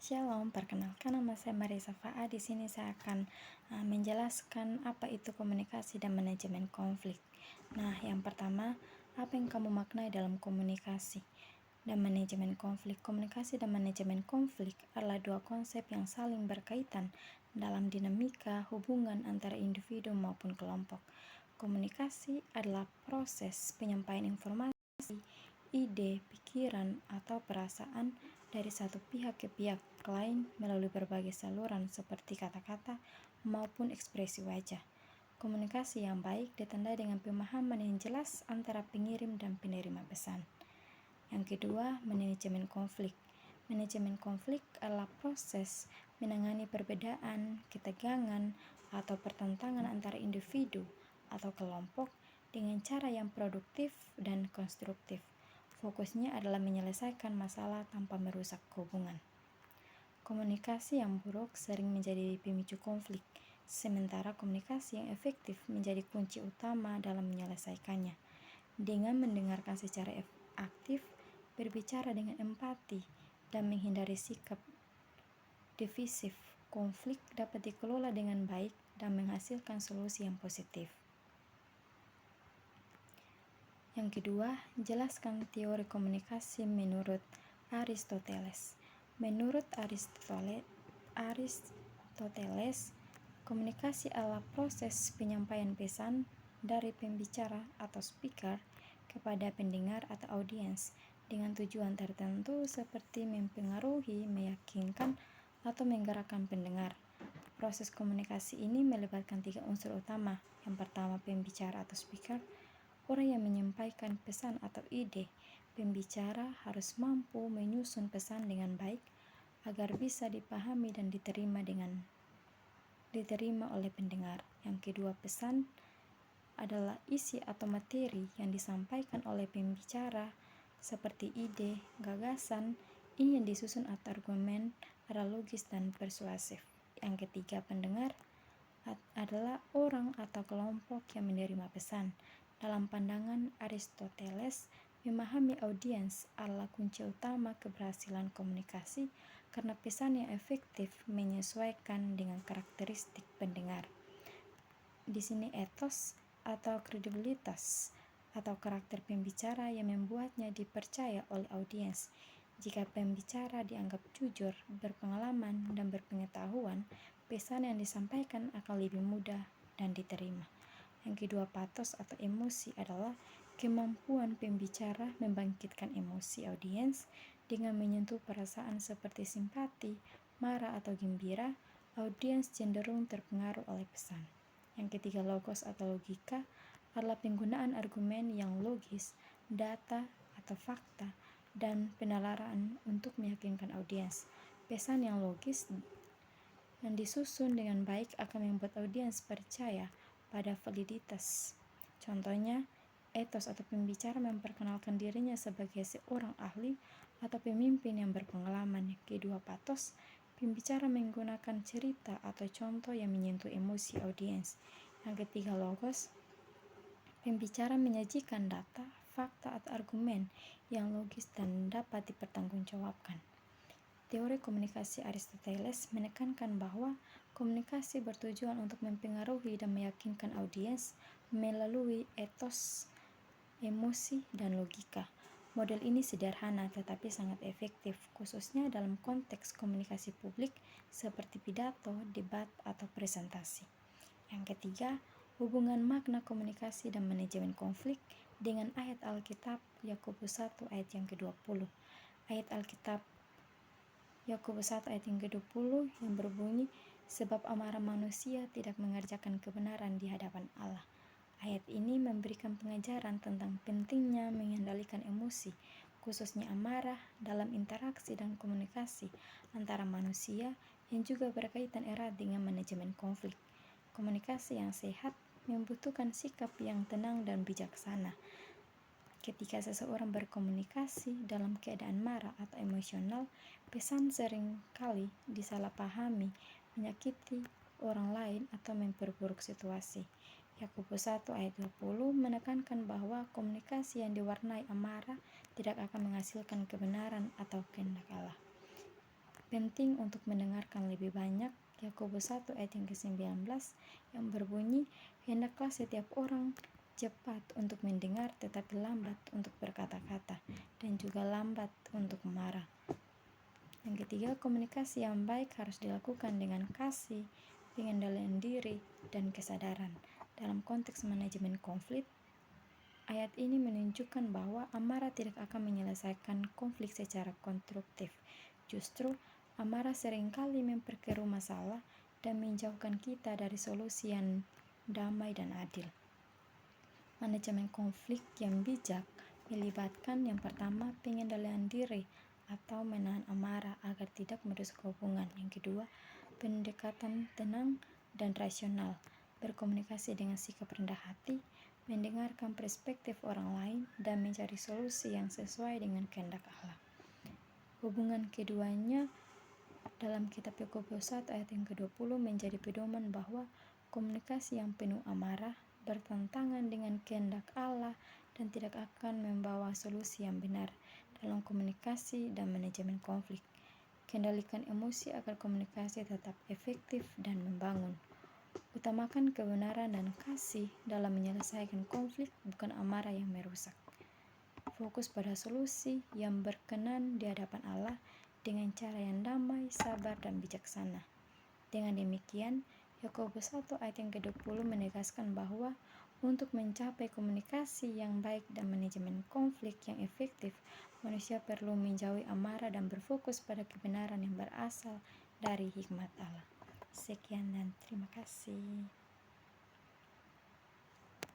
Shalom, perkenalkan nama saya Marisa Faa. Di sini saya akan menjelaskan apa itu komunikasi dan manajemen konflik. Nah, yang pertama, apa yang kamu maknai dalam komunikasi dan manajemen konflik? Komunikasi dan manajemen konflik adalah dua konsep yang saling berkaitan dalam dinamika hubungan antara individu maupun kelompok. Komunikasi adalah proses penyampaian informasi, ide, pikiran, atau perasaan dari satu pihak ke pihak lain melalui berbagai saluran seperti kata-kata maupun ekspresi wajah. Komunikasi yang baik ditandai dengan pemahaman yang jelas antara pengirim dan penerima pesan. Yang kedua, manajemen konflik. Manajemen konflik adalah proses menangani perbedaan, ketegangan, atau pertentangan antara individu atau kelompok dengan cara yang produktif dan konstruktif. Fokusnya adalah menyelesaikan masalah tanpa merusak hubungan. Komunikasi yang buruk sering menjadi pemicu konflik, sementara komunikasi yang efektif menjadi kunci utama dalam menyelesaikannya. Dengan mendengarkan secara aktif, berbicara dengan empati, dan menghindari sikap defensif, konflik dapat dikelola dengan baik dan menghasilkan solusi yang positif. Yang kedua, jelaskan teori komunikasi menurut Aristoteles. Menurut Aristoteles, komunikasi adalah proses penyampaian pesan dari pembicara atau speaker kepada pendengar atau audiens dengan tujuan tertentu seperti mempengaruhi, meyakinkan, atau menggerakkan pendengar. Proses komunikasi ini melibatkan 3 unsur utama. Yang pertama, pembicara atau speaker, orang yang menyampaikan pesan atau ide. Pembicara harus mampu menyusun pesan dengan baik agar bisa dipahami dan diterima oleh pendengar. Yang kedua, pesan adalah isi atau materi yang disampaikan oleh pembicara seperti ide, gagasan, ini yang disusun atau argumen adalah logis dan persuasif. Yang ketiga, pendengar adalah orang atau kelompok yang menerima pesan. Dalam pandangan Aristoteles, memahami audiens adalah kunci utama keberhasilan komunikasi karena pesan yang efektif menyesuaikan dengan karakteristik pendengar. Di sini etos atau kredibilitas atau karakter pembicara yang membuatnya dipercaya oleh audiens. Jika pembicara dianggap jujur, berpengalaman, dan berpengetahuan, pesan yang disampaikan akan lebih mudah dan diterima. Yang kedua, patos atau emosi adalah kemampuan pembicara membangkitkan emosi audiens dengan menyentuh perasaan seperti simpati, marah, atau gembira. Audiens cenderung terpengaruh oleh pesan. Yang ketiga, logos atau logika adalah penggunaan argumen yang logis, data atau fakta, dan penalaran untuk meyakinkan audiens. Pesan yang logis dan disusun dengan baik akan membuat audiens percaya pada validitas. Contohnya, etos atau pembicara memperkenalkan dirinya sebagai seorang ahli atau pemimpin yang berpengalaman. Kedua, patos, pembicara menggunakan cerita atau contoh yang menyentuh emosi audiens. Yang ketiga, logos, pembicara menyajikan data, fakta atau argumen yang logis dan dapat dipertanggungjawabkan. Teori komunikasi Aristoteles menekankan bahwa komunikasi bertujuan untuk mempengaruhi dan meyakinkan audiens melalui etos, emosi, dan logika. Model ini sederhana tetapi sangat efektif, khususnya dalam konteks komunikasi publik seperti pidato, debat, atau presentasi. Yang ketiga, hubungan makna komunikasi dan manajemen konflik dengan ayat Alkitab Yakobus 1 ayat yang ke-20. Ayat Alkitab Yakobus 1 ayat yang ke-20 yang berbunyi, sebab amarah manusia tidak mengerjakan kebenaran di hadapan Allah. Ayat ini memberikan pengajaran tentang pentingnya mengendalikan emosi, khususnya amarah dalam interaksi dan komunikasi antara manusia yang juga berkaitan erat dengan manajemen konflik. Komunikasi yang sehat membutuhkan sikap yang tenang dan bijaksana. Ketika seseorang berkomunikasi dalam keadaan marah atau emosional, pesan sering kali disalahpahami, menyakiti orang lain atau memperburuk situasi. Yakobus 1 ayat 20 menekankan bahwa komunikasi yang diwarnai amarah tidak akan menghasilkan kebenaran atau kehendak Allah. penting untuk mendengarkan lebih banyak. Yakobus 1 ayat yang ke-19 yang berbunyi, hendaklah setiap orang cepat untuk mendengar tetapi lambat untuk berkata-kata dan juga lambat untuk marah. Yang ketiga, komunikasi yang baik harus dilakukan dengan kasih, pengendalian diri, dan kesadaran. Dalam konteks manajemen konflik, ayat ini menunjukkan bahwa amarah tidak akan menyelesaikan konflik secara konstruktif. Justru, amarah seringkali memperkeruh masalah dan menjauhkan kita dari solusi yang damai dan adil. Manajemen konflik yang bijak melibatkan yang pertama, pengendalian diri atau menahan amarah agar tidak merusak hubungan. Yang kedua, pendekatan tenang dan rasional, berkomunikasi dengan sikap rendah hati, mendengarkan perspektif orang lain, dan mencari solusi yang sesuai dengan kehendak Allah. Hubungan keduanya dalam kitab Yakobus 1 ayat yang ke-20 menjadi pedoman bahwa komunikasi yang penuh amarah bertentangan dengan kehendak Allah dan tidak akan membawa solusi yang benar dalam komunikasi dan manajemen konflik. Kendalikan emosi agar komunikasi tetap efektif dan membangun. Utamakan kebenaran dan kasih dalam menyelesaikan konflik, bukan amarah yang merusak. Fokus pada solusi yang berkenan di hadapan Allah dengan cara yang damai, sabar, dan bijaksana. Dengan demikian, Yakobus 1 ayat yang ke-20 menegaskan bahwa untuk mencapai komunikasi yang baik dan manajemen konflik yang efektif, manusia perlu menjauhi amarah dan berfokus pada kebenaran yang berasal dari hikmat Allah. Sekian dan terima kasih.